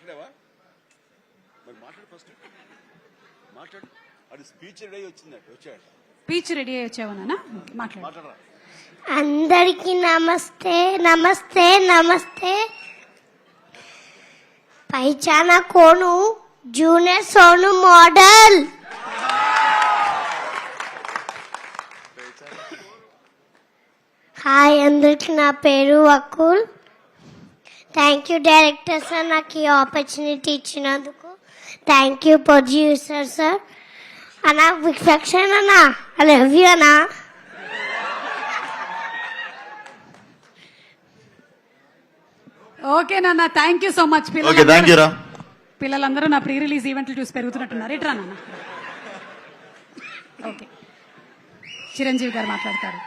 మాట్లాడావా మరి మాట్లాడు ఫస్ట్ మాట్లాడు అది స్పీచ్ రెడీ వచ్చాడు స్పీచ్ రెడీ అయ్యి వచ్చావా నాన్న మాట్లాడు మాట్లాడరా అందరికీ నమస్తే నమస్తే నమస్తే పైచానా కోను జూనియర్ సోను మోడల్ హాయ్ అందరికీ నా పేరు Akul thank you director sir నాకు ఈ ఆపర్చునిటీ ఇచ్చినందుకు థ్యాంక్ యూ ప్రొడ్యూసర్ సార్ అన్నా విఫెక్షన్ అన్నా ఐ లవ్ యూ అన్నా ఓకే నాన్న thank you so much okay thank you రా పిల్లలందరూ నా ప్రీ రిలీజ్ ఈవెంట్లు చూసి పెరుగుతున్నట్టున్నారు ఇట్రా నాన్న ఓకే చిరంజీవి గారు మాట్లాడతారు